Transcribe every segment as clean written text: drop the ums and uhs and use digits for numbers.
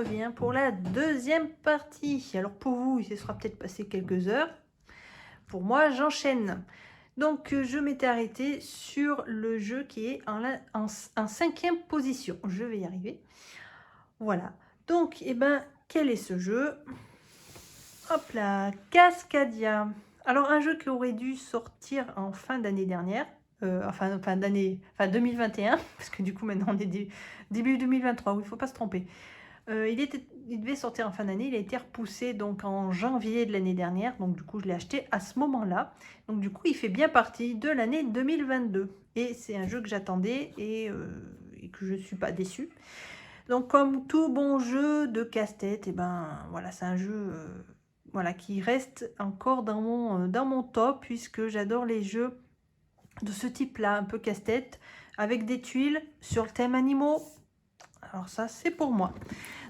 reviens pour la deuxième partie. Alors pour vous, il se sera peut-être passé quelques heures. Pour moi, j'enchaîne. Donc je m'étais arrêtée sur le jeu qui est en 5e position. Je vais y arriver. Voilà. Donc, eh ben, quel est ce jeu? Hop là, Cascadia. Alors un jeu qui aurait dû sortir en fin d'année dernière. Enfin 2021, parce que du coup maintenant on est début 2023, oui, il ne faut pas se tromper. Il devait sortir en fin d'année, il a été repoussé donc en janvier de l'année dernière, donc du coup je l'ai acheté à ce moment-là. Donc du coup il fait bien partie de l'année 2022 et c'est un jeu que j'attendais et que je ne suis pas déçue. Donc comme tout bon jeu de casse-tête, et ben voilà, c'est un jeu voilà, qui reste encore dans mon top puisque j'adore les jeux de ce type-là, un peu casse-tête, avec des tuiles sur le thème animaux. Alors ça, c'est pour moi.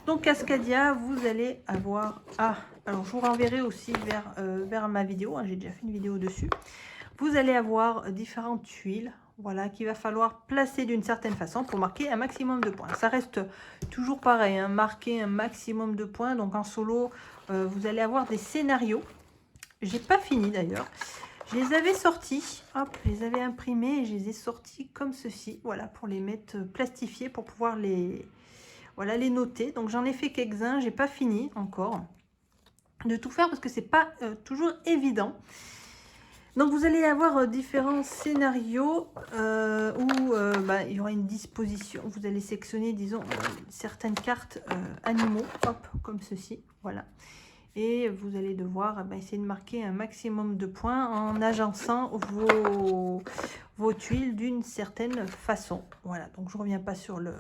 Donc Cascadia, vous allez avoir... Ah, alors je vous renverrai aussi vers ma vidéo, hein, j'ai déjà fait une vidéo dessus. Vous allez avoir différentes tuiles, voilà, qu'il va falloir placer d'une certaine façon pour marquer un maximum de points. Ça reste toujours pareil, hein, marquer un maximum de points. Donc en solo, vous allez avoir des scénarios. J'ai pas fini d'ailleurs. Je les avais sortis, hop, je les avais imprimés et je les ai sortis comme ceci, voilà, pour les mettre plastifiés, pour pouvoir les noter. Donc j'en ai fait quelques-uns, j'ai pas fini encore de tout faire parce que c'est pas toujours évident. Donc vous allez avoir différents scénarios où il y aura une disposition. Vous allez sélectionner, disons, certaines cartes animaux, hop, comme ceci, voilà. Et vous allez devoir essayer de marquer un maximum de points en agençant vos tuiles d'une certaine façon. Voilà, donc je ne reviens pas sur le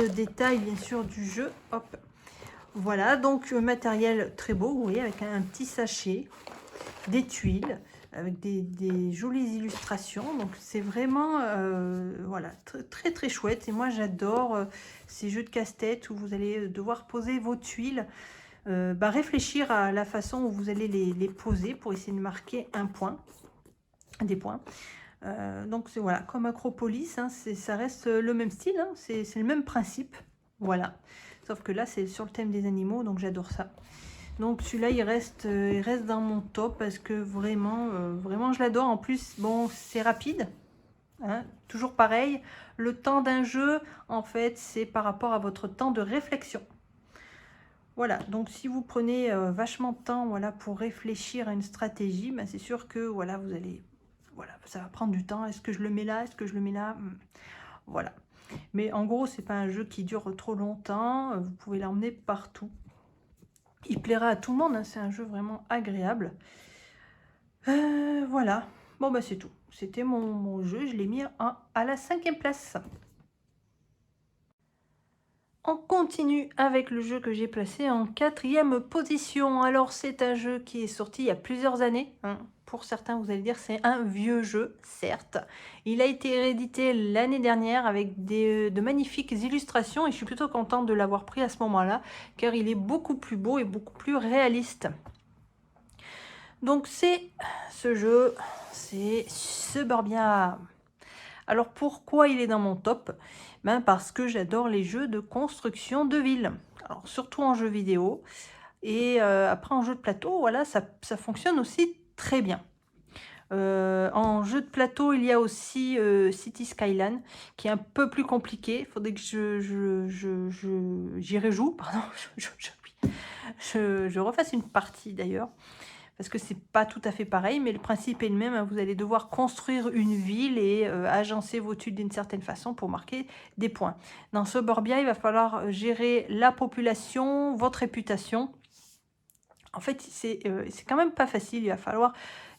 détail, bien sûr, du jeu. Hop. Voilà, donc matériel très beau, vous voyez, avec un petit sachet, des tuiles, avec des jolies illustrations. Donc c'est vraiment voilà, très très chouette. Et moi j'adore ces jeux de casse-tête où vous allez devoir poser vos tuiles. Réfléchir à la façon où vous allez les poser pour essayer de marquer des points. Donc c'est voilà, comme Acropolis, hein, ça reste le même style, hein, c'est le même principe, voilà. Sauf que là c'est sur le thème des animaux, donc j'adore ça. Donc celui-là il reste dans mon top parce que vraiment je l'adore. En plus, bon, c'est rapide, hein, toujours pareil. Le temps d'un jeu, en fait, c'est par rapport à votre temps de réflexion. Voilà, donc si vous prenez vachement de temps, voilà, pour réfléchir à une stratégie, c'est sûr que voilà, vous allez, voilà, ça va prendre du temps. Est-ce que je le mets là? Est-ce que je le mets là? Voilà. Mais en gros, c'est pas un jeu qui dure trop longtemps. Vous pouvez l'emmener partout. Il plaira à tout le monde, hein, c'est un jeu vraiment agréable. Voilà. Bon, c'est tout. C'était mon jeu. Je l'ai mis à la 5e place. On continue avec le jeu que j'ai placé en 4e position. Alors, c'est un jeu qui est sorti il y a plusieurs années, hein. Pour certains, vous allez dire c'est un vieux jeu, certes. Il a été réédité l'année dernière avec de magnifiques illustrations et je suis plutôt contente de l'avoir pris à ce moment-là car il est beaucoup plus beau et beaucoup plus réaliste. Donc, ce jeu, c'est Suburbia. Alors, pourquoi il est dans mon top? Parce que j'adore les jeux de construction de villes. Alors, surtout en jeu vidéo. Et après, en jeu de plateau, voilà, ça fonctionne aussi très bien. En jeu de plateau, il y a aussi City Skyline, qui est un peu plus compliqué. Il faudrait que j'y rejoue, pardon, je refasse une partie d'ailleurs. Parce que c'est pas tout à fait pareil, mais le principe est le même, hein. Vous allez devoir construire une ville et agencer vos tuiles d'une certaine façon pour marquer des points. Dans Suburbia, il va falloir gérer la population, votre réputation. En fait, c'est quand même pas facile, il va falloir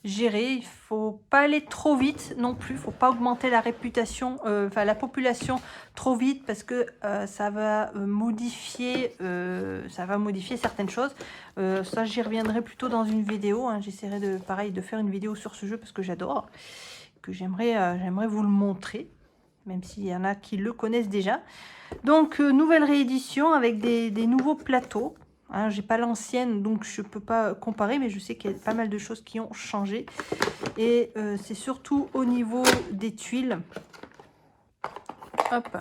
gérer, il faut pas aller trop vite non plus, il faut pas augmenter la réputation, la population trop vite parce que ça va modifier certaines choses. Ça, j'y reviendrai plutôt dans une vidéo, hein. J'essaierai de faire une vidéo sur ce jeu parce que j'adore, que j'aimerais vous le montrer, même s'il y en a qui le connaissent déjà. Donc, nouvelle réédition avec des nouveaux plateaux. Hein, j'ai pas l'ancienne, donc je peux pas comparer, mais je sais qu'il y a pas mal de choses qui ont changé. Et c'est surtout au niveau des tuiles. Hop,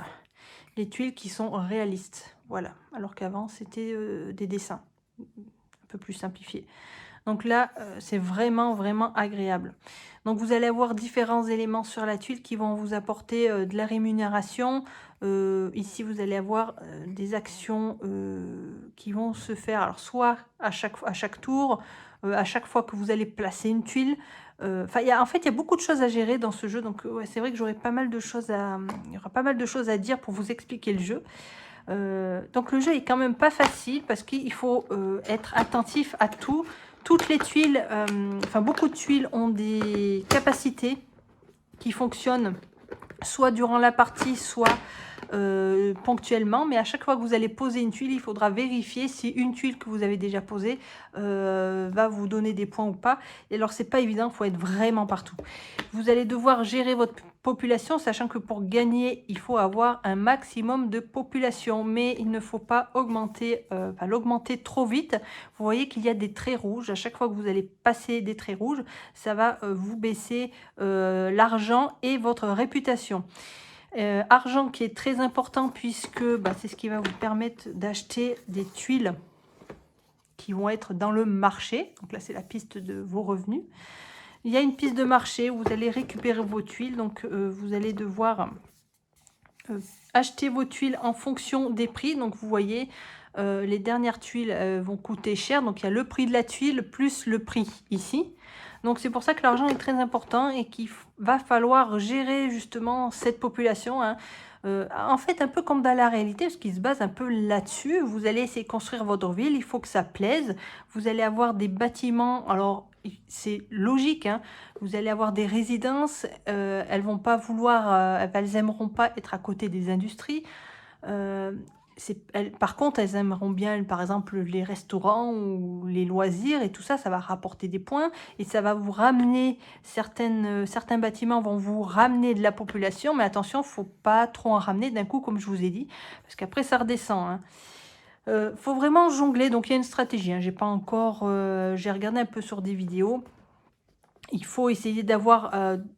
les tuiles qui sont réalistes. voilà, alors qu'avant c'était des dessins un peu plus simplifiés. Donc là, c'est vraiment, vraiment agréable. Donc vous allez avoir différents éléments sur la tuile qui vont vous apporter de la rémunération. Ici, vous allez avoir des actions qui vont se faire, alors soit à chaque tour, à chaque fois que vous allez placer une tuile. Enfin, en fait, il y a beaucoup de choses à gérer dans ce jeu. Donc ouais, c'est vrai que j'aurai pas mal de choses il y aura pas mal de choses à dire pour vous expliquer le jeu. Donc le jeu est quand même pas facile parce qu'il faut être attentif à tout. Toutes les tuiles, enfin beaucoup de tuiles ont des capacités qui fonctionnent soit durant la partie, soit ponctuellement. Mais à chaque fois que vous allez poser une tuile, il faudra vérifier si une tuile que vous avez déjà posée va vous donner des points ou pas. Et alors, c'est pas évident, il faut être vraiment partout. Vous allez devoir gérer votre population, sachant que pour gagner, il faut avoir un maximum de population. Mais il ne faut pas augmenter, l'augmenter trop vite. Vous voyez qu'il y a des traits rouges. À chaque fois que vous allez passer des traits rouges, ça va vous baisser l'argent et votre réputation. Argent qui est très important puisque c'est ce qui va vous permettre d'acheter des tuiles qui vont être dans le marché. Donc là, c'est la piste de vos revenus. Il y a une piste de marché où vous allez récupérer vos tuiles. Donc, vous allez devoir acheter vos tuiles en fonction des prix. Donc, vous voyez, les dernières tuiles vont coûter cher. Donc, il y a le prix de la tuile plus le prix ici. Donc, c'est pour ça que l'argent est très important et qu'il va falloir gérer justement cette population. Hein. En fait, un peu comme dans la réalité, parce qu'il se base un peu là-dessus. Vous allez essayer de construire votre ville, il faut que ça plaise. Vous allez avoir des bâtiments, alors c'est logique, hein. Vous allez avoir des résidences, elles vont pas vouloir, elles aimeront pas être à côté des industries. Par contre, elles aimeront bien, par exemple, les restaurants ou les loisirs et tout ça, ça va rapporter des points et ça va vous ramener, certains bâtiments vont vous ramener de la population, mais attention, faut pas trop en ramener d'un coup, comme je vous ai dit, parce qu'après, ça redescend. Hein. Faut vraiment jongler, donc il y a une stratégie. Hein. J'ai pas encore, j'ai regardé un peu sur des vidéos. Il faut essayer d'avoir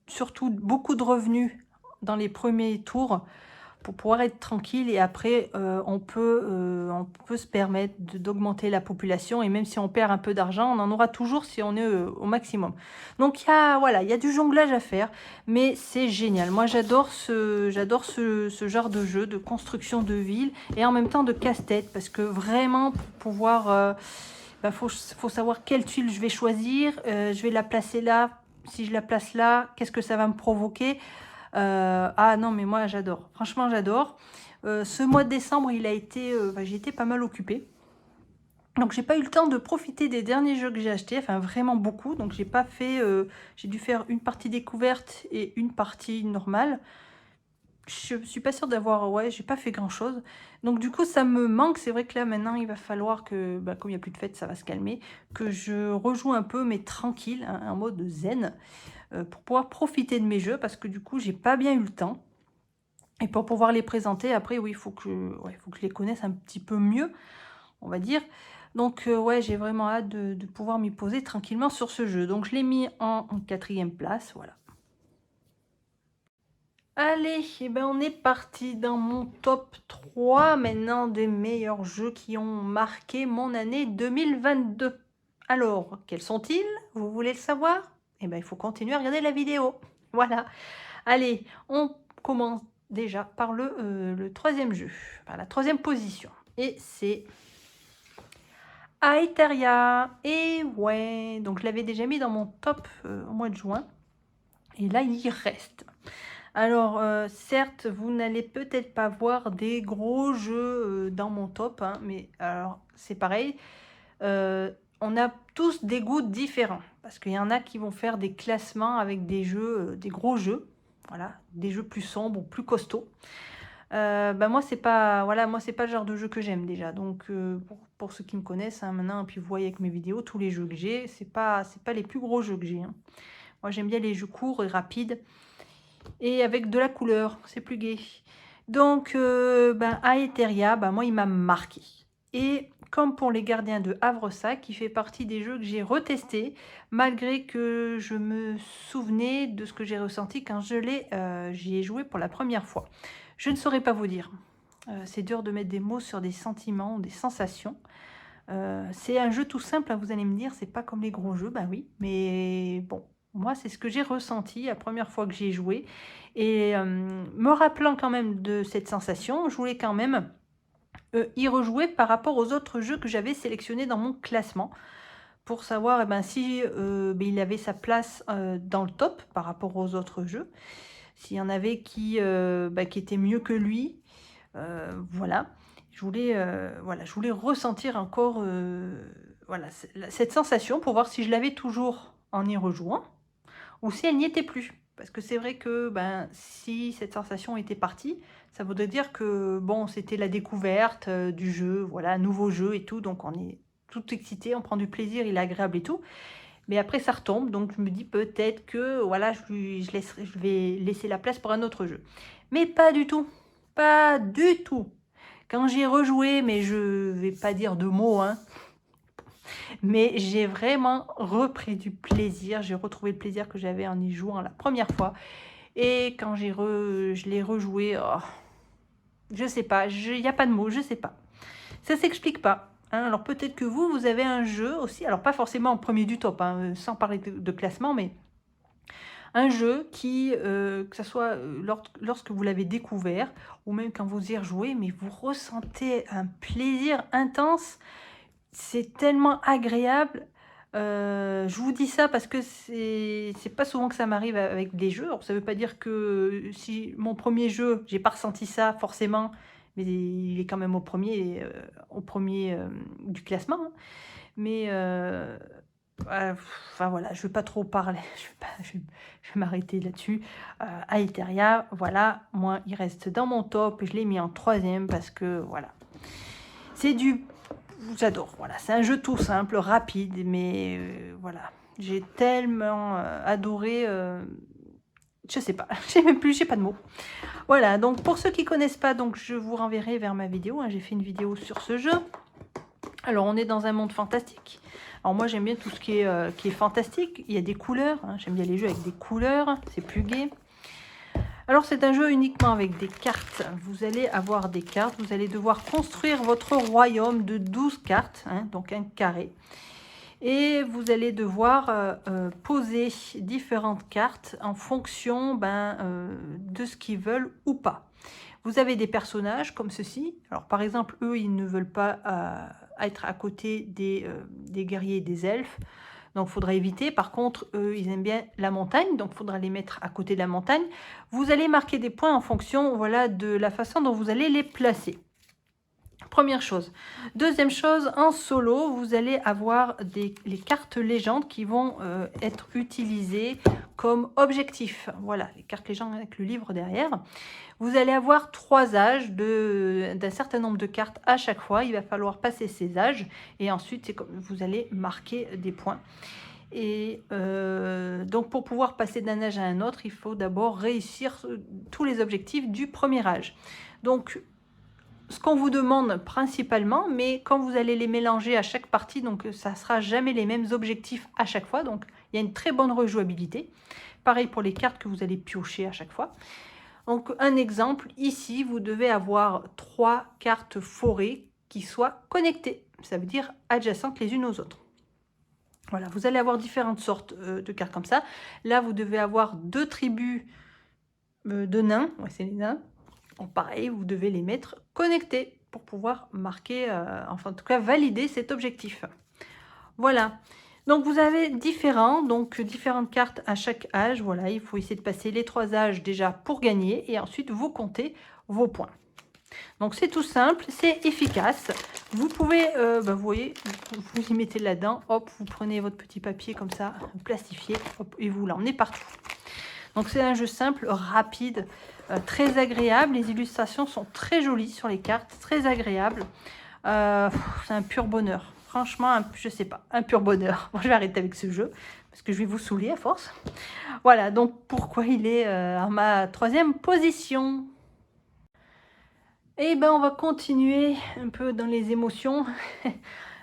surtout beaucoup de revenus dans les premiers tours pour pouvoir être tranquille et après on peut se permettre d'augmenter la population et même si on perd un peu d'argent, on en aura toujours si on est au maximum. Donc voilà, il y a du jonglage à faire, mais c'est génial. Moi j'adore ce genre de jeu de construction de ville et en même temps de casse-tête parce que vraiment pour pouvoir faut savoir quelle tuile je vais choisir, je vais la placer là, si je la place là, qu'est-ce que ça va me provoquer. Ah non, mais moi j'adore, franchement j'adore. Ce mois de décembre, il a été, j'ai été pas mal occupée. Donc j'ai pas eu le temps de profiter des derniers jeux que j'ai achetés, enfin vraiment beaucoup. Donc j'ai pas fait, j'ai dû faire une partie découverte et une partie normale. Je suis pas sûre d'avoir, ouais, j'ai pas fait grand chose. Donc du coup ça me manque, c'est vrai que là maintenant il va falloir que, comme il n'y a plus de fête, ça va se calmer, que je rejoue un peu mais tranquille, hein, en mode zen, pour pouvoir profiter de mes jeux parce que du coup j'ai pas bien eu le temps. Et pour pouvoir les présenter, après oui, il faut que je les connaisse un petit peu mieux, on va dire. Donc ouais, j'ai vraiment hâte de pouvoir m'y poser tranquillement sur ce jeu. Donc je l'ai mis en 4e place, voilà. Allez, et ben on est parti dans mon top 3 maintenant des meilleurs jeux qui ont marqué mon année 2022. Alors, quels sont-ils? Vous voulez le savoir? Eh ben il faut continuer à regarder la vidéo. Voilà. Allez, on commence déjà par le 3e jeu, par la 3e position. Et c'est Aetheria. Et ouais, donc je l'avais déjà mis dans mon top au mois de juin. Et là, il y reste. Alors, certes, vous n'allez peut-être pas voir des gros jeux dans mon top, hein, mais alors, c'est pareil. On a tous des goûts différents, parce qu'il y en a qui vont faire des classements avec des jeux, des gros jeux, voilà, des jeux plus sombres, plus costauds. Moi, c'est pas, voilà, moi, c'est pas le genre de jeu que j'aime déjà. Donc, pour ceux qui me connaissent, hein, maintenant, puis vous voyez avec mes vidéos, tous les jeux que j'ai, c'est pas les plus gros jeux que j'ai. Hein. Moi, j'aime bien les jeux courts et rapides. Et avec de la couleur, c'est plus gai. Donc, Aetheria, moi, il m'a marqué. Et comme pour les gardiens de Havresac, qui fait partie des jeux que j'ai retestés, malgré que je me souvenais de ce que j'ai ressenti quand j'y ai joué pour la première fois. Je ne saurais pas vous dire. C'est dur de mettre des mots sur des sentiments, des sensations. C'est un jeu tout simple, hein, vous allez me dire, c'est pas comme les gros jeux, bah oui, mais bon, moi c'est ce que j'ai ressenti la première fois que j'y ai joué et me rappelant quand même de cette sensation, je voulais quand même, y rejouer par rapport aux autres jeux que j'avais sélectionnés dans mon classement pour savoir, eh ben, si, il avait sa place, dans le top par rapport aux autres jeux. S'il y en avait qui étaient mieux que lui, voilà. Voilà, je voulais ressentir encore, voilà, cette sensation pour voir si je l'avais toujours en y rejouant ou si elle n'y était plus. Parce que c'est vrai que, ben, si cette sensation était partie, ça voudrait dire que, bon, c'était la découverte, du jeu, voilà, un nouveau jeu et tout, donc on est tout excité, on prend du plaisir, il est agréable et tout. Mais après ça retombe, donc je me dis peut-être que, voilà, je vais laisser la place pour un autre jeu. Mais pas du tout, pas du tout. Quand j'ai rejoué, mais je vais pas dire de mots, hein, mais j'ai vraiment repris du plaisir. J'ai retrouvé le plaisir que j'avais en y jouant la première fois. Et quand je l'ai rejoué, oh, je sais pas, il n'y a pas de mots, je sais pas. Ça s'explique pas. Hein. Alors peut-être que vous avez un jeu aussi, alors pas forcément en premier du top, hein, sans parler de classement, mais un jeu qui, que ça soit lorsque vous l'avez découvert, ou même quand vous y rejouez, mais vous ressentez un plaisir intense. C'est tellement agréable. Je vous dis ça parce que c'est pas souvent que ça m'arrive avec des jeux. Alors ça veut pas dire que si mon premier jeu, j'ai pas ressenti ça forcément, mais il est quand même au premier du classement, hein. Mais enfin voilà, je vais pas trop parler, je vais m'arrêter là-dessus. Aetheria, voilà, moi il reste dans mon top, je l'ai mis en troisième parce que voilà, c'est du j'adore, voilà, c'est un jeu tout simple, rapide, mais voilà, j'ai tellement adoré, je sais pas, j'ai pas de mots. Voilà, donc pour ceux qui connaissent pas, donc je vous renverrai vers ma vidéo, hein, j'ai fait une vidéo sur ce jeu. Alors on est dans un monde fantastique. Alors moi j'aime bien tout ce qui est fantastique, il y a des couleurs, hein, j'aime bien les jeux avec des couleurs, c'est plus gai. Alors c'est un jeu uniquement avec des cartes. Vous allez avoir des cartes, vous allez devoir construire votre royaume de 12 cartes, hein, donc un carré. Et vous allez devoir poser différentes cartes en fonction de ce qu'ils veulent ou pas. Vous avez des personnages comme ceci. Alors par exemple, eux, ils ne veulent pas être à côté des guerriers et des elfes. Donc, il faudra éviter. Par contre, eux, ils aiment bien la montagne. Donc, il faudra les mettre à côté de la montagne. Vous allez marquer des points en fonction, voilà, de la façon dont vous allez les placer. Première chose. Deuxième chose, en solo, vous allez avoir les cartes légendes qui vont être utilisées comme objectif. Voilà, les cartes légendes avec le livre derrière. Vous allez avoir 3 âges d'un certain nombre de cartes à chaque fois. Il va falloir passer ces âges et ensuite vous allez marquer des points. Et donc pour pouvoir passer d'un âge à un autre, il faut d'abord réussir tous les objectifs du premier âge. Donc ce qu'on vous demande principalement, mais quand vous allez les mélanger à chaque partie, donc ça ne sera jamais les mêmes objectifs à chaque fois. Donc il y a une très bonne rejouabilité. Pareil pour les cartes que vous allez piocher à chaque fois. Donc un exemple, ici vous devez avoir 3 cartes forêt qui soient connectées. Ça veut dire adjacentes les unes aux autres. Voilà, vous allez avoir différentes sortes de cartes comme ça. Là, vous devez avoir 2 tribus de nains. Ouais, c'est les nains. Bon, pareil, vous devez les mettre connectés pour pouvoir marquer, enfin en tout cas valider cet objectif. Voilà. Donc vous avez différentes cartes à chaque âge. Voilà, il faut essayer de passer les 3 âges déjà pour gagner et ensuite vous comptez vos points. Donc c'est tout simple, c'est efficace. Vous pouvez, vous voyez, vous y mettez là-dedans, hop, vous prenez votre petit papier comme ça, plastifié, hop, et vous l'emmenez partout. Donc c'est un jeu simple, rapide, très agréable. Les illustrations sont très jolies sur les cartes, très agréables. C'est un pur bonheur. Franchement, je sais pas, un pur bonheur. Bon, je vais arrêter avec ce jeu parce que je vais vous saouler à force. Voilà, donc pourquoi il est en ma 3e position. Et ben on va continuer un peu dans les émotions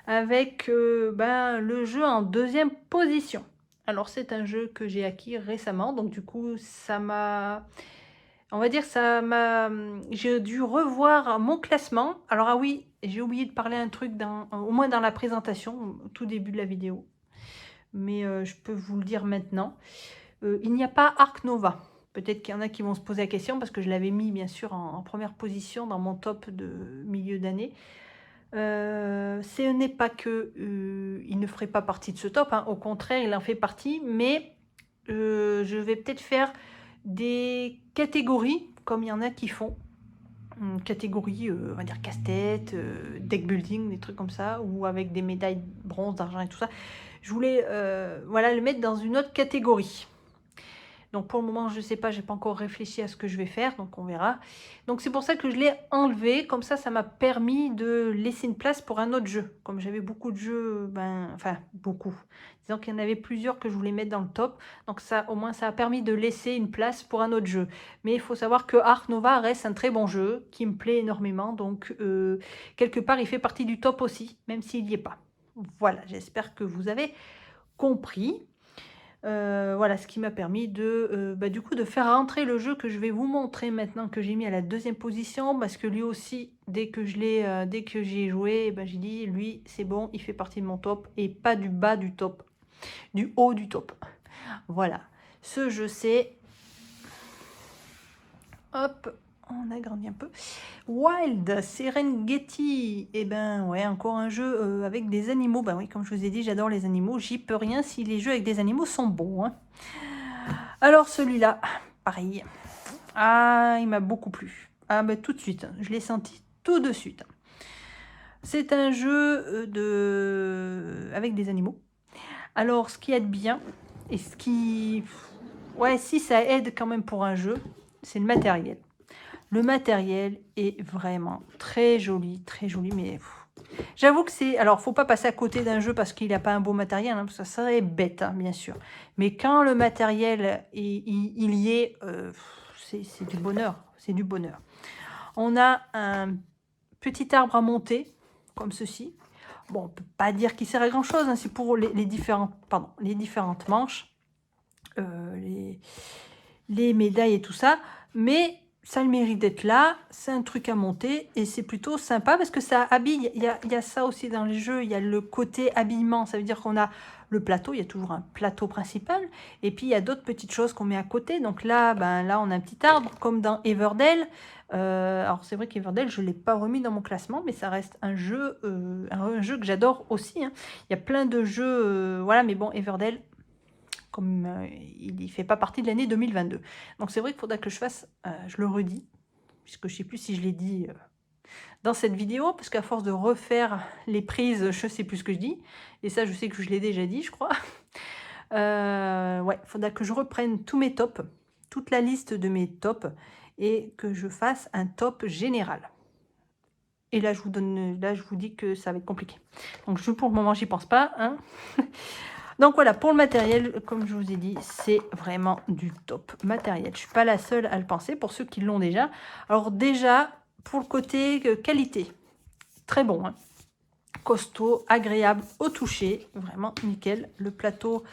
avec le jeu en 2e position. Alors c'est un jeu que j'ai acquis récemment, donc du coup ça m'a On va dire ça m'a j'ai dû revoir mon classement. Alors ah oui, j'ai oublié de parler un truc au moins dans la présentation, au tout début de la vidéo, mais je peux vous le dire maintenant. Il n'y a pas Arc Nova. Peut-être qu'il y en a qui vont se poser la question parce que je l'avais mis bien sûr en première position dans mon top de milieu d'année. Ce n'est pas que, il ne ferait pas partie de ce top, hein, au contraire, il en fait partie, mais je vais peut-être faire des catégories, comme il y en a qui font. Catégorie, on va dire casse-tête, deck building, des trucs comme ça, ou avec des médailles bronze, d'argent et tout ça. Je voulais voilà, le mettre dans une autre catégorie. Donc pour le moment, je ne sais pas, j'ai pas encore réfléchi à ce que je vais faire, donc on verra. Donc c'est pour ça que je l'ai enlevé, comme ça m'a permis de laisser une place pour un autre jeu. Comme j'avais beaucoup de jeux, enfin beaucoup. Disons qu'il y en avait plusieurs que je voulais mettre dans le top, donc ça au moins ça a permis de laisser une place pour un autre jeu. Mais il faut savoir que Ark Nova reste un très bon jeu, qui me plaît énormément, donc quelque part il fait partie du top aussi, même s'il n'y est pas. Voilà, j'espère que vous avez compris. Voilà ce qui m'a permis de, du coup, de faire rentrer le jeu que je vais vous montrer maintenant, que j'ai mis à la 2e position, parce que lui aussi, dès que j'y ai joué, j'ai dit, lui, c'est bon, il fait partie de mon top, et pas du bas du top, du haut du top. Voilà, ce jeu c'est... Hop, on agrandit un peu. Wild Serengeti, et ouais, encore un jeu avec des animaux. Oui, comme je vous ai dit, j'adore les animaux. J'y peux rien si les jeux avec des animaux sont bons. Hein. Alors celui-là, pareil. Ah, il m'a beaucoup plu. Ah, tout de suite, je l'ai senti tout de suite. C'est un jeu avec des animaux. Alors, ce qui aide bien, et ce qui... Ouais, si ça aide quand même pour un jeu, c'est le matériel. Le matériel est vraiment très joli, mais j'avoue que c'est... Alors, faut pas passer à côté d'un jeu parce qu'il n'a pas un beau matériel, hein, parce que ça serait bête, hein, bien sûr. Mais quand le matériel, il y est, c'est du bonheur, c'est du bonheur. On a un petit arbre à monter, comme ceci. Bon, on peut pas dire qu'il sert à grand-chose, hein, c'est pour les différentes manches, les médailles et tout ça, mais... ça a le mérite d'être là, c'est un truc à monter et c'est plutôt sympa parce que ça habille, il y a ça aussi dans les jeux, il y a le côté habillement, ça veut dire qu'on a le plateau, il y a toujours un plateau principal et puis il y a d'autres petites choses qu'on met à côté, donc là, là on a un petit arbre comme dans Everdell. Alors c'est vrai qu'Everdell je ne l'ai pas remis dans mon classement mais ça reste un jeu que j'adore aussi, hein. Il y a plein de jeux, voilà, mais bon, Everdell, comme il ne fait pas partie de l'année 2022. Donc c'est vrai qu'il faudra que je fasse, je le redis, puisque je ne sais plus si je l'ai dit dans cette vidéo, parce qu'à force de refaire les prises, je ne sais plus ce que je dis. Et ça, je sais que je l'ai déjà dit, je crois. Ouais, il faudra que je reprenne tous mes tops, toute la liste de mes tops, et que je fasse un top général. Et là, je vous dis que ça va être compliqué. Donc pour le moment, j'y pense pas, hein. Donc voilà, pour le matériel, comme je vous ai dit, c'est vraiment du top matériel. Je ne suis pas la seule à le penser, pour ceux qui l'ont déjà. Alors déjà, pour le côté qualité, très bon, hein. Costaud, agréable au toucher, vraiment nickel. Le plateau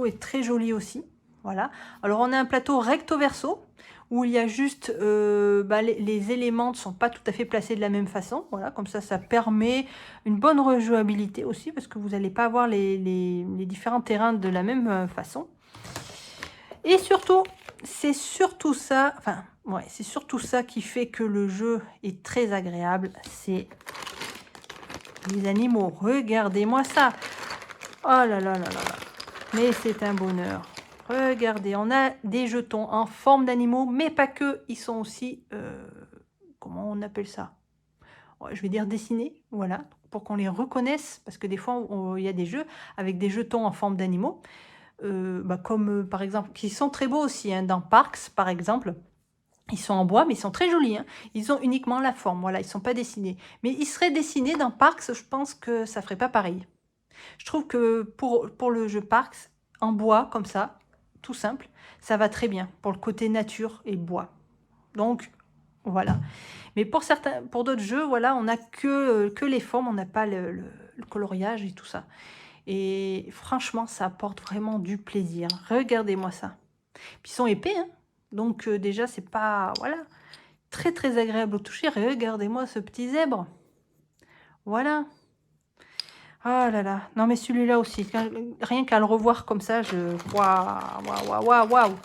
est très joli aussi. Voilà. Alors on a un plateau recto verso, où il y a juste les éléments ne sont pas tout à fait placés de la même façon. Voilà, comme ça permet une bonne rejouabilité aussi, parce que vous n'allez pas avoir les différents terrains de la même façon. Et surtout, c'est surtout ça, c'est surtout ça qui fait que le jeu est très agréable, c'est les animaux. Regardez-moi ça. Oh là là là là là. Mais c'est un bonheur. Regardez, on a des jetons en forme d'animaux, mais pas que. Ils sont aussi, comment on appelle ça? Je vais dire dessinés, voilà, pour qu'on les reconnaisse. Parce que des fois, il y a des jeux avec des jetons en forme d'animaux. Comme par exemple, qui sont très beaux aussi, hein, dans Parks, par exemple. Ils sont en bois, mais ils sont très jolis, hein. Ils ont uniquement la forme, voilà, ils ne sont pas dessinés. Mais ils seraient dessinés dans Parks, je pense que ça ne ferait pas pareil. Je trouve que pour le jeu Parks, en bois, comme ça, tout simple, ça va très bien pour le côté nature et bois. Donc, voilà. Mais pour d'autres jeux, voilà, on n'a que les formes, on n'a pas le coloriage et tout ça. Et franchement, ça apporte vraiment du plaisir. Regardez-moi ça. Puis ils sont épais, hein. Donc déjà, c'est pas, voilà, très très agréable au toucher. Regardez-moi ce petit zèbre. Voilà. Ah là là. Non mais celui-là aussi, rien qu'à le revoir comme ça, waouh, waouh, waouh, waouh, waouh.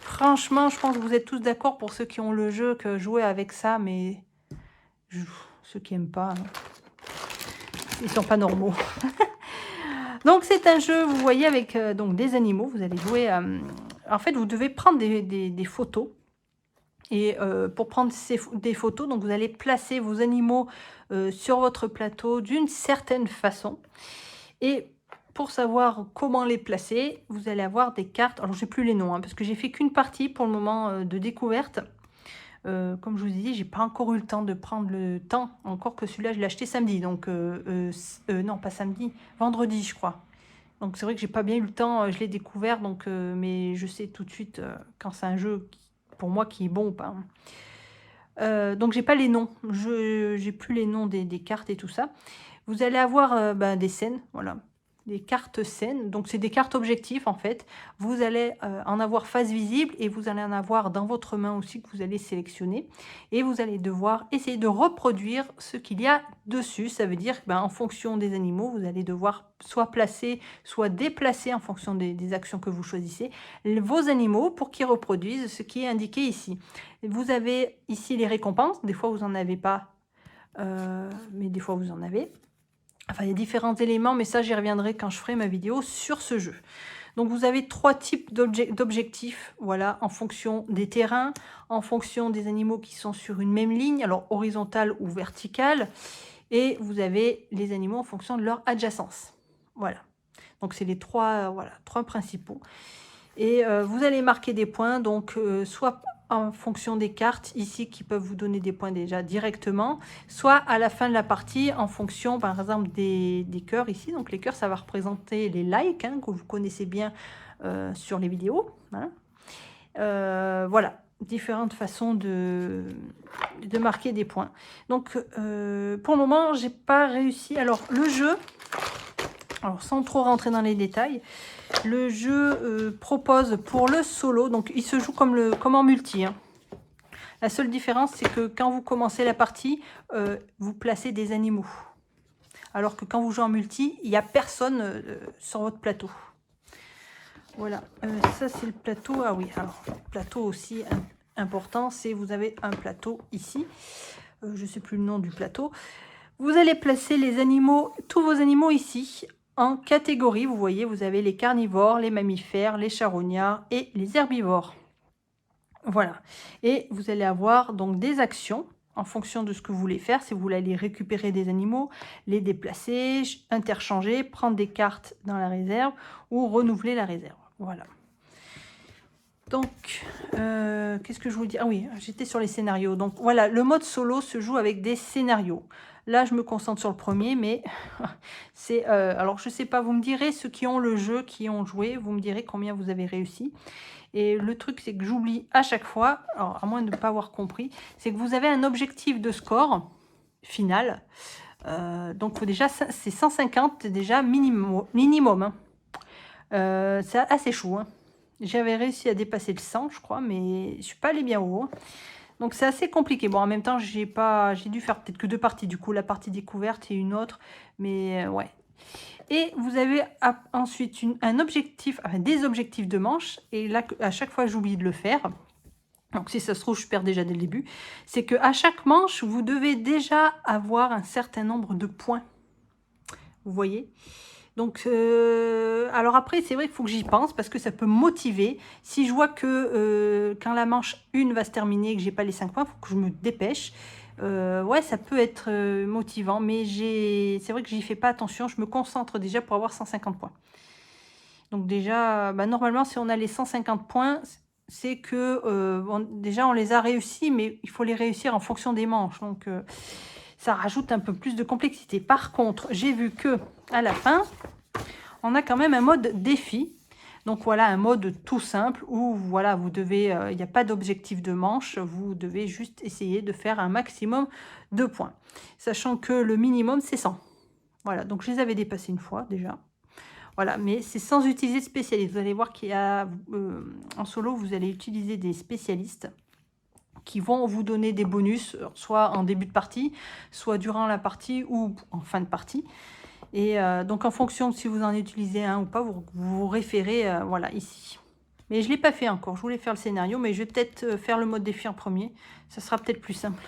Franchement, je pense que vous êtes tous d'accord pour ceux qui ont le jeu, que jouer avec ça, mais ceux qui aiment pas, hein, ils sont pas normaux. Donc c'est un jeu, vous voyez, avec donc des animaux. Vous allez jouer. En fait, vous devez prendre des photos. Et pour prendre des photos, donc vous allez placer vos animaux sur votre plateau d'une certaine façon. Et pour savoir comment les placer, vous allez avoir des cartes. Alors, j'ai plus les noms, hein, parce que j'ai fait qu'une partie pour le moment de découverte. Comme je vous ai dit, j'ai pas encore eu le temps de prendre le temps. Encore que celui-là, je l'ai acheté samedi. Donc, non, pas samedi, vendredi, je crois. Donc, c'est vrai que j'ai pas bien eu le temps. Je l'ai découvert, donc, mais je sais tout de suite quand c'est un jeu pour moi qui est bon ou pas. Donc, j'ai pas les noms. J'ai plus les noms des cartes et tout ça. Vous allez avoir des scènes, voilà, des cartes scènes. Donc, c'est des cartes objectifs, en fait. Vous allez en avoir face visible et vous allez en avoir dans votre main aussi que vous allez sélectionner. Et vous allez devoir essayer de reproduire ce qu'il y a dessus. Ça veut dire que en fonction des animaux, vous allez devoir soit placer, soit déplacer en fonction des actions que vous choisissez, vos animaux pour qu'ils reproduisent ce qui est indiqué ici. Vous avez ici les récompenses. Des fois, vous n'en avez pas, mais des fois, vous en avez. Enfin, il y a différents éléments, mais ça, j'y reviendrai quand je ferai ma vidéo sur ce jeu. Donc, vous avez 3 types d'objectifs, voilà, en fonction des terrains, en fonction des animaux qui sont sur une même ligne, alors horizontale ou verticale, et vous avez les animaux en fonction de leur adjacence. Voilà. Donc, c'est les 3, voilà, 3 principaux. Et vous allez marquer des points, donc soit en fonction des cartes ici qui peuvent vous donner des points déjà directement, soit à la fin de la partie en fonction par exemple des cœurs ici. Donc les cœurs, ça va représenter les likes hein, que vous connaissez bien sur les vidéos. Hein. Voilà, différentes façons de marquer des points. Donc pour le moment, j'ai pas réussi. Alors le jeu, alors sans trop rentrer dans les détails, le jeu propose pour le solo, donc il se joue comme en multi. Hein. La seule différence, c'est que quand vous commencez la partie, vous placez des animaux. Alors que quand vous jouez en multi, il n'y a personne sur votre plateau. Voilà, ça c'est le plateau. Ah oui, alors le plateau aussi important, c'est vous avez un plateau ici. Je ne sais plus le nom du plateau. Vous allez placer les animaux, tous vos animaux ici, en catégorie. Vous voyez, vous avez les carnivores, les mammifères, les charognards et les herbivores. Voilà. Et vous allez avoir donc des actions en fonction de ce que vous voulez faire. Si vous voulez aller récupérer des animaux, les déplacer, interchanger, prendre des cartes dans la réserve ou renouveler la réserve. Voilà. Donc, qu'est-ce que je vous dis? Ah oui, j'étais sur les scénarios. Donc voilà, le mode solo se joue avec des scénarios. Là, je me concentre sur le premier, mais c'est... alors, je ne sais pas, vous me direz, ceux qui ont le jeu, qui ont joué, vous me direz combien vous avez réussi. Et le truc, c'est que j'oublie à chaque fois, alors à moins de ne pas avoir compris, c'est que vous avez un objectif de score final. Donc déjà, c'est 150 déjà minimum. Hein. C'est assez chaud. Hein. J'avais réussi à dépasser le 100, je crois, mais je ne suis pas allée bien haut. Hein. Donc c'est assez compliqué. Bon, en même temps, j'ai dû faire peut-être que 2 parties. Du coup, la partie découverte et une autre. Mais ouais. Et vous avez ensuite un objectif, enfin, des objectifs de manche. Et là, à chaque fois, j'oublie de le faire. Donc si ça se trouve, je perds déjà dès le début. C'est qu'à chaque manche, vous devez déjà avoir un certain nombre de points. Vous voyez ? Donc, alors après, c'est vrai qu'il faut que j'y pense parce que ça peut me motiver. Si je vois que quand la manche 1 va se terminer et que j'ai pas les 5 points, il faut que je me dépêche. Ouais, ça peut être motivant, mais c'est vrai que j'y fais pas attention. Je me concentre déjà pour avoir 150 points. Donc déjà, normalement, si on a les 150 points, c'est que déjà on les a réussis, mais il faut les réussir en fonction des manches. Donc ça rajoute un peu plus de complexité. Par contre, j'ai vu que à la fin, on a quand même un mode défi. Donc voilà, un mode tout simple où voilà, vous devez, il n'y a pas d'objectif de manche, vous devez juste essayer de faire un maximum de points. Sachant que le minimum, c'est 100. Voilà, donc je les avais dépassés une fois déjà. Voilà, mais c'est sans utiliser de spécialiste. Vous allez voir qu'il y a, en solo, vous allez utiliser des spécialistes qui vont vous donner des bonus, soit en début de partie, soit durant la partie ou en fin de partie. Et donc, en fonction de si vous en utilisez un ou pas, vous vous référez voilà, ici. Mais je ne l'ai pas fait encore. Je voulais faire le scénario, mais je vais peut-être faire le mode défi en premier. Ça sera peut-être plus simple.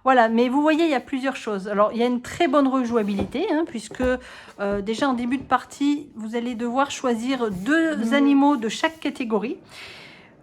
Voilà, mais vous voyez, il y a plusieurs choses. Alors, il y a une très bonne rejouabilité, hein, puisque déjà en début de partie, vous allez devoir choisir 2 animaux de chaque catégorie.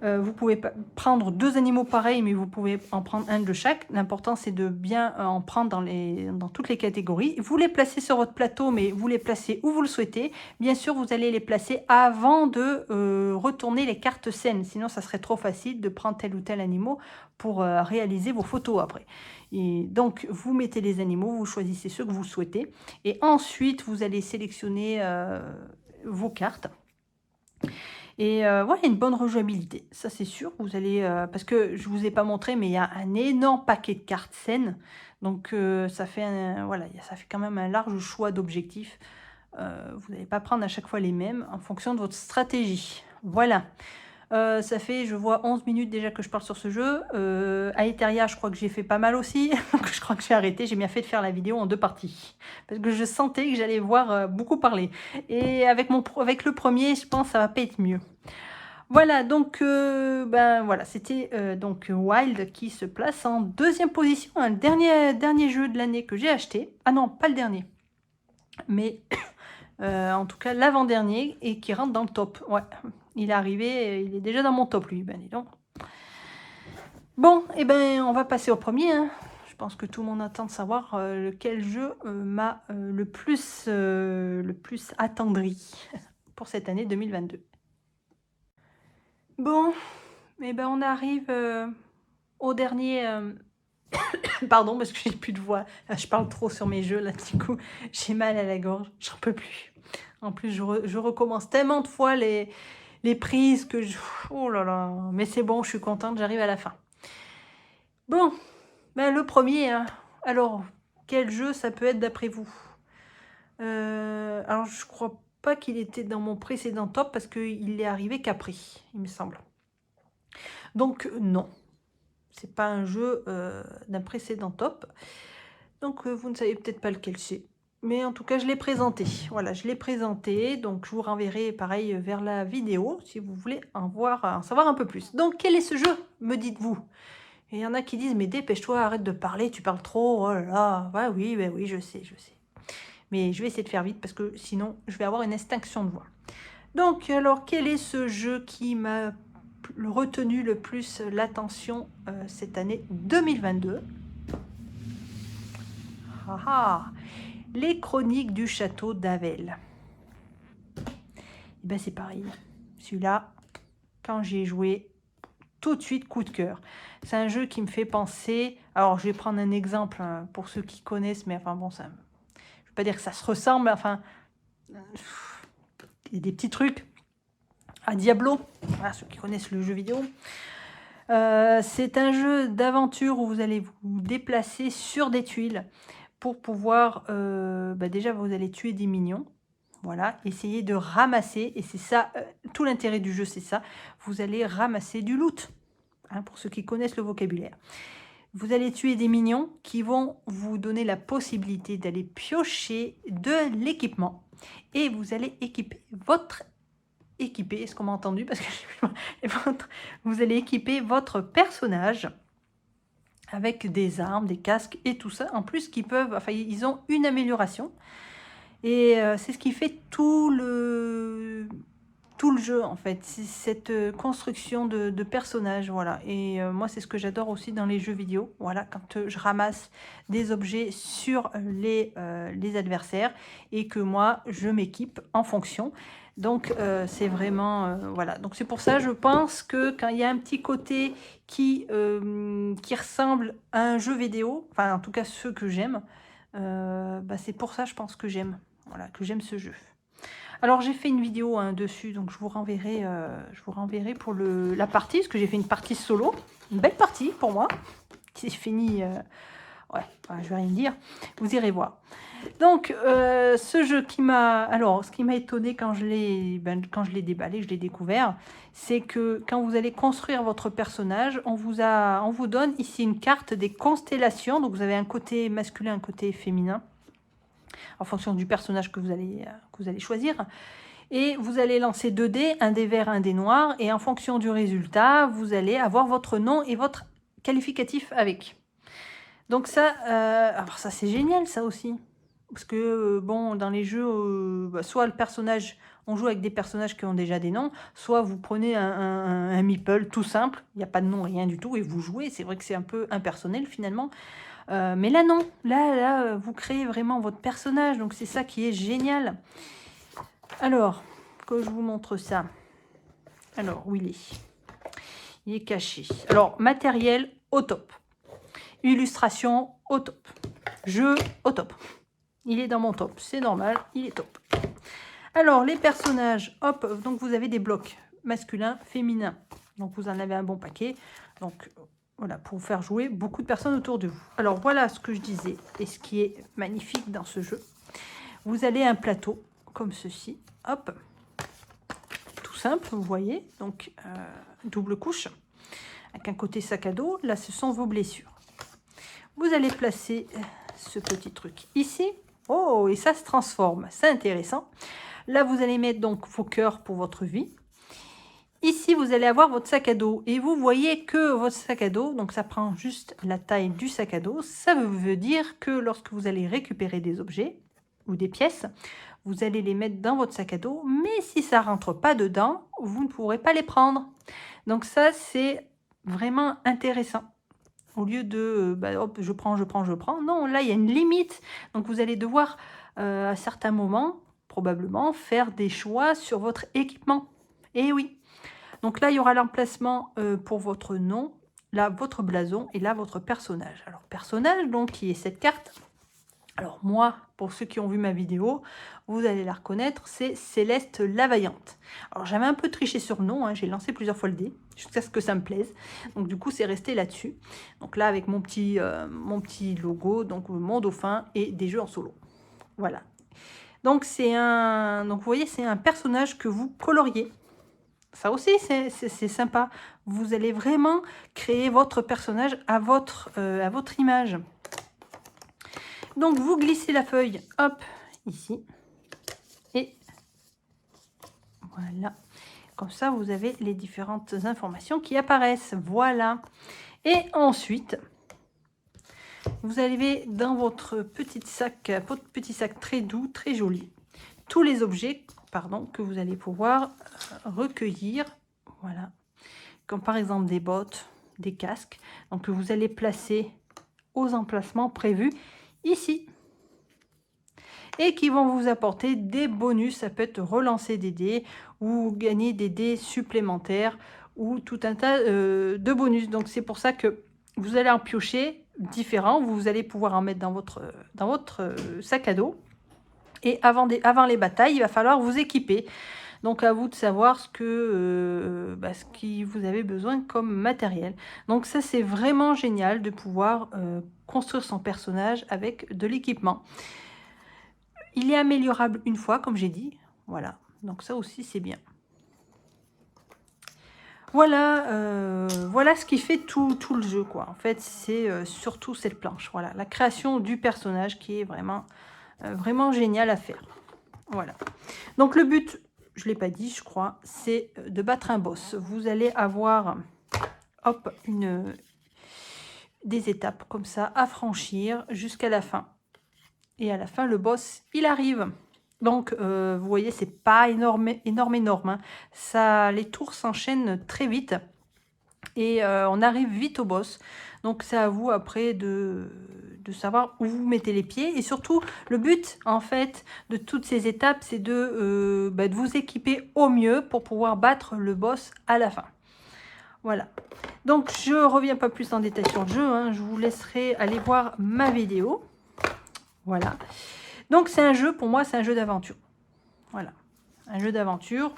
Vous pouvez prendre 2 animaux pareils, mais vous pouvez en prendre un de chaque. L'important, c'est de bien en prendre dans toutes les catégories. Vous les placez sur votre plateau, mais vous les placez où vous le souhaitez. Bien sûr, vous allez les placer avant de retourner les cartes scènes. Sinon, ça serait trop facile de prendre tel ou tel animal pour réaliser vos photos après. Et donc, vous mettez les animaux, vous choisissez ceux que vous souhaitez. Et ensuite, vous allez sélectionner vos cartes. Et voilà, une bonne rejouabilité, ça c'est sûr. Vous allez, parce que je ne vous ai pas montré, mais il y a un énorme paquet de cartes scènes. Donc ça fait voilà, ça fait quand même un large choix d'objectifs. Vous n'allez pas prendre à chaque fois les mêmes en fonction de votre stratégie. Voilà. Ça fait, je vois 11 minutes déjà que je parle sur ce jeu. À Eteria, je crois que j'ai fait pas mal aussi. Je crois que j'ai arrêté. J'ai bien fait de faire la vidéo en 2 parties. Parce que je sentais que j'allais voir beaucoup parler. Et avec le premier, je pense que ça va pas être mieux. Voilà, donc ben voilà, c'était donc Wild qui se place en 2e position. Un dernier jeu de l'année que j'ai acheté. Ah non, pas le dernier. Mais en tout cas l'avant-dernier et qui rentre dans le top. Ouais. Il est arrivé, il est déjà dans mon top, lui. Ben, dis donc. Bon, et ben, on va passer au premier. Hein. Je pense que tout le monde attend de savoir lequel jeu m'a le plus attendri pour cette année 2022. Bon, et ben, on arrive au dernier... Pardon, parce que j'ai plus de voix. Là, je parle trop sur mes jeux, là, du coup, j'ai mal à la gorge. J'en peux plus. En plus, je recommence tellement de fois les prises que je... Oh là là, mais c'est bon, je suis contente, j'arrive à la fin. Bon, ben le premier, hein. Alors, quel jeu ça peut être d'après vous? Alors, je crois pas qu'il était dans mon précédent top parce qu'il est arrivé qu'après, il me semble. Donc, non. C'est pas un jeu d'un précédent top. Donc, vous ne savez peut-être pas lequel c'est. Mais en tout cas, je l'ai présenté. Voilà, je l'ai présenté. Donc, je vous renverrai pareil vers la vidéo si vous voulez en savoir un peu plus. Donc, quel est ce jeu, me dites-vous? Et il y en a qui disent, mais dépêche-toi, arrête de parler, tu parles trop. Oh là là. Ouais, oui, ben oui, je sais. Mais je vais essayer de faire vite parce que sinon, je vais avoir une extinction de voix. Donc, alors, quel est ce jeu qui m'a retenu le plus l'attention cette année 2022? Ah ah, les Chroniques du Château d'Avel. Et ben c'est pareil. Celui-là, quand j'ai joué, tout de suite coup de cœur. C'est un jeu qui me fait penser. Alors je vais prendre un exemple hein, pour ceux qui connaissent, mais enfin bon, ça, je ne vais pas dire que ça se ressemble. Enfin, il y a des petits trucs à Diablo. Voilà, ceux qui connaissent le jeu vidéo. C'est un jeu d'aventure où vous allez vous déplacer sur des tuiles pour pouvoir, déjà vous allez tuer des minions, voilà, essayer de ramasser, et c'est ça, tout l'intérêt du jeu c'est ça, vous allez ramasser du loot, hein, pour ceux qui connaissent le vocabulaire. Vous allez tuer des minions qui vont vous donner la possibilité d'aller piocher de l'équipement, et vous allez équiper votre est-ce qu'on m'a entendu parce que vous allez équiper votre personnage avec des armes, des casques et tout ça. En plus, ils ont une amélioration. Et c'est ce qui fait tout le jeu, en fait. C'est cette construction de personnages, voilà. Et moi, c'est ce que j'adore aussi dans les jeux vidéo. Voilà, quand je ramasse des objets sur les adversaires et que moi, je m'équipe en fonction. Donc, c'est vraiment... voilà. Donc, c'est pour ça, je pense que quand il y a un petit côté qui ressemble à un jeu vidéo, enfin, en tout cas, ceux que j'aime, c'est pour ça, je pense que j'aime. Voilà, que j'aime ce jeu. Alors, j'ai fait une vidéo dessus, donc je vous renverrai pour la partie, parce que j'ai fait une partie solo. Une belle partie, pour moi, qui s'est finie Ouais, enfin, je vais rien dire. Vous irez voir. Donc, ce jeu qui m'a... Alors, ce qui m'a étonné quand je l'ai déballé, je l'ai découvert, c'est que quand vous allez construire votre personnage, on vous donne ici une carte des constellations. Donc, vous avez un côté masculin, un côté féminin, en fonction du personnage que vous allez choisir. Et vous allez lancer 2 dés, un dé vert, un dé noir. Et en fonction du résultat, vous allez avoir votre nom et votre qualificatif avec. Donc ça, alors ça c'est génial ça aussi. Parce que, bon, dans les jeux, soit le personnage, on joue avec des personnages qui ont déjà des noms, soit vous prenez un meeple tout simple, il n'y a pas de nom, rien du tout, et vous jouez. C'est vrai que c'est un peu impersonnel finalement. Mais là non, là, vous créez vraiment votre personnage, donc c'est ça qui est génial. Alors, que je vous montre ça. Alors, où il est? Il est caché. Alors, matériel au top. Illustration au top. Jeu au top. Il est dans mon top, c'est normal, il est top. Alors, les personnages, hop, donc vous avez des blocs masculins, féminins. Donc, vous en avez un bon paquet. Donc, voilà, pour vous faire jouer beaucoup de personnes autour de vous. Alors, voilà ce que je disais et ce qui est magnifique dans ce jeu. Vous allez à un plateau, comme ceci, hop, tout simple, vous voyez. Donc, double couche, avec un côté sac à dos. Là, ce sont vos blessures. Vous allez placer ce petit truc ici. Oh, et ça se transforme, c'est intéressant. Là, vous allez mettre donc vos cœurs pour votre vie. Ici, vous allez avoir votre sac à dos. Et vous voyez que votre sac à dos, donc ça prend juste la taille du sac à dos. Ça veut dire que lorsque vous allez récupérer des objets ou des pièces, vous allez les mettre dans votre sac à dos. Mais si ça ne rentre pas dedans, vous ne pourrez pas les prendre. Donc ça, c'est vraiment intéressant. Au lieu de, hop, je prends. Non, là, il y a une limite. Donc, vous allez devoir, à certains moments, probablement, faire des choix sur votre équipement. Et oui. Donc là, il y aura l'emplacement pour votre nom, là, votre blason, et là, votre personnage. Alors, personnage, donc, qui est cette carte. Alors, moi, pour ceux qui ont vu ma vidéo, vous allez la reconnaître, c'est Céleste la Vaillante. Alors, j'avais un peu triché sur le nom, hein, j'ai lancé plusieurs fois le dé, jusqu'à ce que ça me plaise. Donc, du coup, c'est resté là-dessus. Donc là, avec mon petit logo, donc mon dauphin et des jeux en solo. Voilà. Donc, vous voyez, c'est un personnage que vous coloriez. Ça aussi, c'est sympa. Vous allez vraiment créer votre personnage à votre image. Donc, vous glissez la feuille, hop, ici. Et voilà. Comme ça, vous avez les différentes informations qui apparaissent. Voilà. Et ensuite, vous avez dans votre petit sac très doux, très joli, tous les objets, que vous allez pouvoir recueillir. Voilà. Comme par exemple des bottes, des casques. Donc, que vous allez placer aux emplacements prévus ici. Et qui vont vous apporter des bonus. Ça peut être relancer des dés ou gagner des dés supplémentaires ou tout un tas de bonus. Donc, c'est pour ça que vous allez en piocher différents. Vous allez pouvoir en mettre dans votre sac à dos. Et avant les batailles, il va falloir vous équiper. Donc, à vous de savoir ce qui vous avez besoin comme matériel. Donc, ça, c'est vraiment génial de pouvoir construire son personnage avec de l'équipement. Il est améliorable une fois, comme j'ai dit. Voilà. Donc, ça aussi, c'est bien. Voilà, voilà ce qui fait tout le jeu, quoi. En fait, c'est surtout cette planche. Voilà, la création du personnage qui est vraiment, vraiment génial à faire. Voilà. Donc, le but, je ne l'ai pas dit, je crois, c'est de battre un boss. Vous allez avoir, hop, des étapes comme ça à franchir jusqu'à la fin. Et à la fin, le boss, il arrive. Donc, vous voyez, c'est pas énorme. Hein. Les tours s'enchaînent très vite. Et on arrive vite au boss. Donc, c'est à vous après de savoir où vous mettez les pieds. Et surtout, le but, en fait, de toutes ces étapes, c'est de vous équiper au mieux pour pouvoir battre le boss à la fin. Voilà. Donc, je reviens pas plus en détail sur le jeu. Hein. Je vous laisserai aller voir ma vidéo. Voilà. Donc, c'est un jeu, pour moi, c'est un jeu d'aventure. Voilà. Un jeu d'aventure.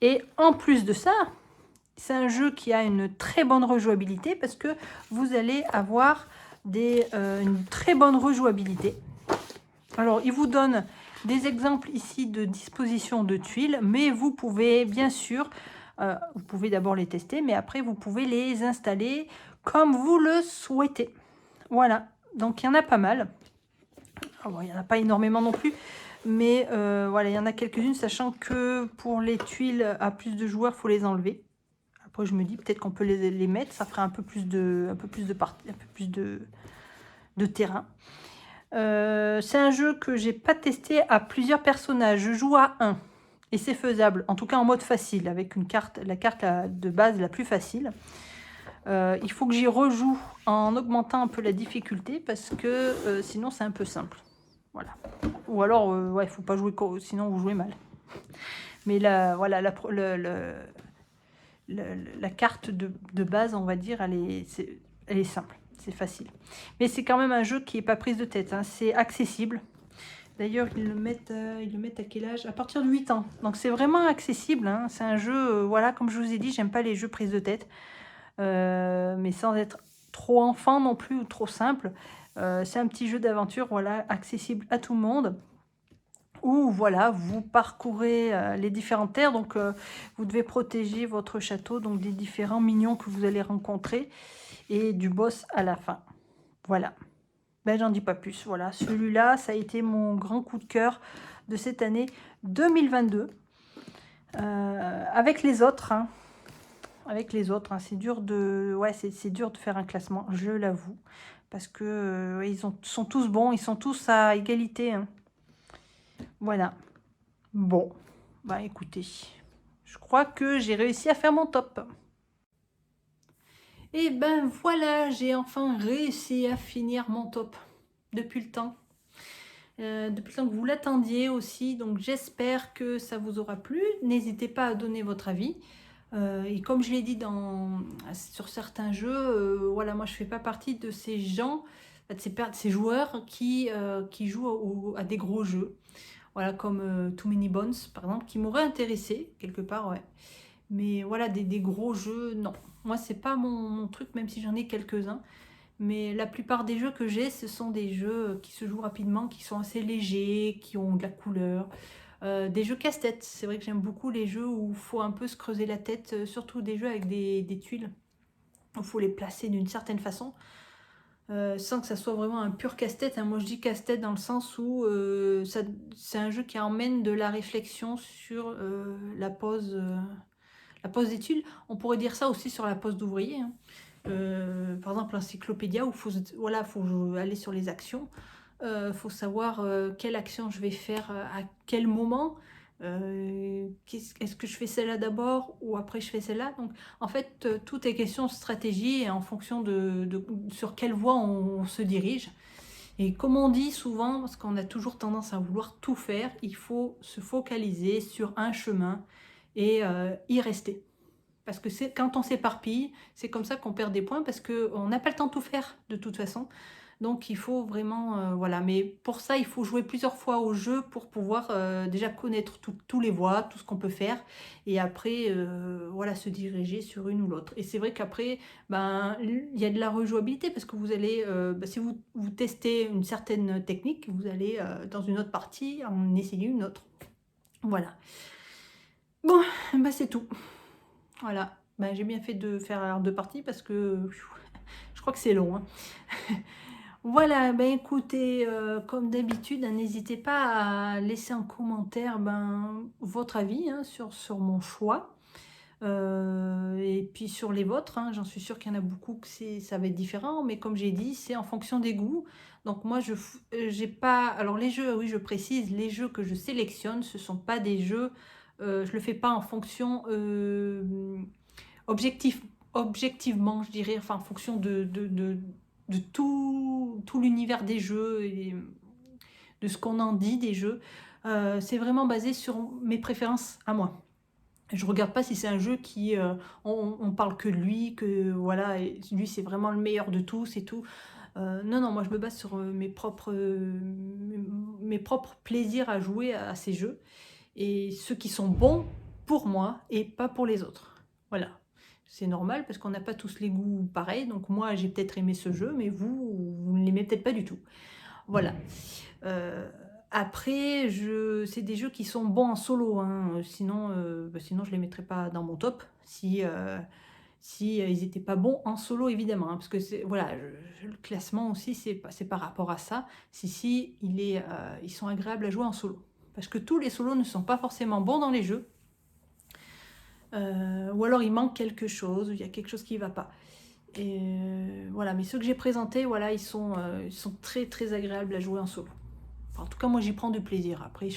Et en plus de ça, c'est un jeu qui a une très bonne rejouabilité parce que vous allez avoir une très bonne rejouabilité. Alors, il vous donne des exemples ici de disposition de tuiles, mais vous pouvez bien sûr, vous pouvez d'abord les tester, mais après vous pouvez les installer comme vous le souhaitez. Voilà, donc il y en a pas mal. Ah bon, il n'y en a pas énormément non plus, mais voilà, il y en a quelques-unes, sachant que pour les tuiles à plus de joueurs, il faut les enlever. Après, je me dis peut-être qu'on peut les mettre, ça ferait un peu plus de terrain. C'est un jeu que j'ai pas testé à plusieurs personnages. Je joue à 1 et c'est faisable, en tout cas en mode facile, avec la carte de base la plus facile. Il faut que j'y rejoue en augmentant un peu la difficulté parce que sinon c'est un peu simple. Voilà. Ou alors, ouais, il faut pas jouer, sinon vous jouez mal. Mais là, voilà, la carte de base, on va dire, elle est simple. C'est facile. Mais c'est quand même un jeu qui n'est pas prise de tête. Hein. C'est accessible. D'ailleurs, ils le mettent à quel âge? À partir de 8 ans. Donc c'est vraiment accessible. Hein. C'est un jeu, voilà, comme je vous ai dit, j'aime pas les jeux prise de tête. Mais sans être trop enfant non plus ou trop simple. C'est un petit jeu d'aventure, voilà, accessible à tout le monde. Où voilà, vous parcourez les différentes terres, donc vous devez protéger votre château donc des différents minions que vous allez rencontrer et du boss à la fin. Voilà, ben j'en dis pas plus. Voilà, celui-là, ça a été mon grand coup de cœur de cette année 2022. Avec les autres, hein, c'est dur de, ouais, c'est dur de faire un classement, je l'avoue, parce que sont tous bons, ils sont tous à égalité. Hein. Voilà. Bon, bah écoutez, je crois que j'ai réussi à faire mon top. Et ben voilà, j'ai enfin réussi à finir mon top depuis le temps. Depuis le temps que vous l'attendiez aussi, donc j'espère que ça vous aura plu. N'hésitez pas à donner votre avis. Et comme je l'ai dit sur certains jeux, voilà, moi je fais pas partie de ces gens, de ces joueurs qui jouent à des gros jeux. Voilà, comme Too Many Bones, par exemple, qui m'aurait intéressé, quelque part, ouais. Mais voilà, des gros jeux, non. Moi, c'est pas mon truc, même si j'en ai quelques-uns. Mais la plupart des jeux que j'ai, ce sont des jeux qui se jouent rapidement, qui sont assez légers, qui ont de la couleur. Des jeux casse-tête. C'est vrai que j'aime beaucoup les jeux où il faut un peu se creuser la tête, surtout des jeux avec des tuiles. Il faut les placer d'une certaine façon. Sans que ça soit vraiment un pur casse-tête. Hein. Moi, je dis casse-tête dans le sens où c'est un jeu qui emmène de la réflexion sur la pose des tuiles. On pourrait dire ça aussi sur la pose d'ouvrier. Hein. Par exemple, l'encyclopédia, où il faut aller sur les actions. Faut savoir quelle action je vais faire à quel moment. Est-ce que je fais celle-là d'abord ou après je fais celle-là? Donc en fait tout est question de stratégie et en fonction de sur quelle voie on se dirige. Et comme on dit souvent, parce qu'on a toujours tendance à vouloir tout faire, il faut se focaliser sur un chemin et y rester. Parce que quand on s'éparpille, c'est comme ça qu'on perd des points parce qu'on n'a pas le temps de tout faire de toute façon. Donc il faut vraiment, voilà, mais pour ça il faut jouer plusieurs fois au jeu pour pouvoir déjà connaître tous les voies, tout ce qu'on peut faire et après voilà, se diriger sur une ou l'autre. Et c'est vrai qu'après, ben, il y a de la rejouabilité parce que vous allez, si vous testez une certaine technique, vous allez dans une autre partie en essayer une autre. Voilà. Bon, ben, c'est tout. Voilà, ben, j'ai bien fait de faire 2 parties parce que je crois que c'est long. Hein. Voilà, ben écoutez, comme d'habitude, hein, n'hésitez pas à laisser en commentaire votre avis hein, sur mon choix. Et puis sur les vôtres, hein, j'en suis sûre qu'il y en a beaucoup que ça va être différent, mais comme j'ai dit, c'est en fonction des goûts. Donc moi, j'ai pas... Alors les jeux, oui, je précise, les jeux que je sélectionne, ce ne sont pas des jeux... je le fais pas en fonction objectivement, je dirais, enfin en fonction de tout l'univers des jeux et de ce qu'on en dit des jeux. C'est vraiment basé sur mes préférences à moi. Je regarde pas si c'est un jeu qui on parle que de lui, que voilà, et lui c'est vraiment le meilleur de tous et tout. Non, non, moi je me base sur mes propres plaisirs à jouer à ces jeux et ceux qui sont bons pour moi et pas pour les autres. Voilà. C'est normal parce qu'on n'a pas tous les goûts pareils. Donc moi, j'ai peut-être aimé ce jeu, mais vous ne l'aimez peut-être pas du tout. Voilà. Après, c'est des jeux qui sont bons en solo, hein. Sinon je les mettrais pas dans mon top si ils étaient pas bons en solo, évidemment, hein, parce que voilà, le classement aussi, c'est par rapport à ça. Si ils sont agréables à jouer en solo. Parce que tous les solos ne sont pas forcément bons dans les jeux. Ou alors il manque quelque chose, il y a quelque chose qui ne va pas. Et voilà, mais ceux que j'ai présentés, voilà, ils sont très très agréables à jouer en solo. Enfin, en tout cas, moi j'y prends du plaisir. Après,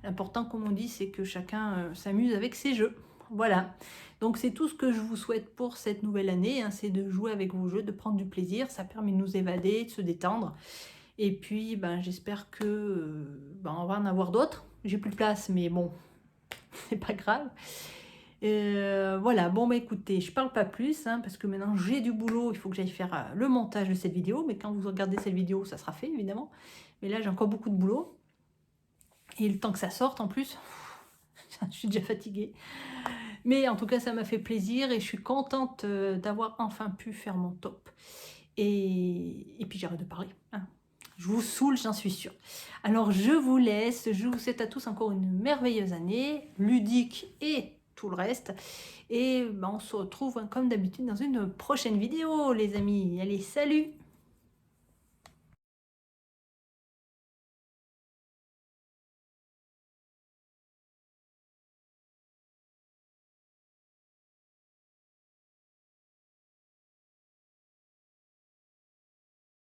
l'important, comme on dit, c'est que chacun s'amuse avec ses jeux. Voilà. Donc c'est tout ce que je vous souhaite pour cette nouvelle année, hein, c'est de jouer avec vos jeux, de prendre du plaisir. Ça permet de nous évader, de se détendre. Et puis, ben, j'espère que on va en avoir d'autres. J'ai plus de place, mais bon, c'est pas grave. Voilà, bon bah écoutez, je parle pas plus, hein, parce que maintenant j'ai du boulot, il faut que j'aille faire le montage de cette vidéo, mais quand vous regardez cette vidéo, ça sera fait évidemment. Mais là j'ai encore beaucoup de boulot, et le temps que ça sorte en plus, je suis déjà fatiguée. Mais en tout cas ça m'a fait plaisir, et je suis contente d'avoir enfin pu faire mon top. Et puis j'arrête de parler, hein. Je vous saoule, j'en suis sûre. Alors je vous laisse, je vous souhaite à tous encore une merveilleuse année, ludique et tout le reste. Et ben, on se retrouve comme d'habitude dans une prochaine vidéo, les amis. Allez, salut!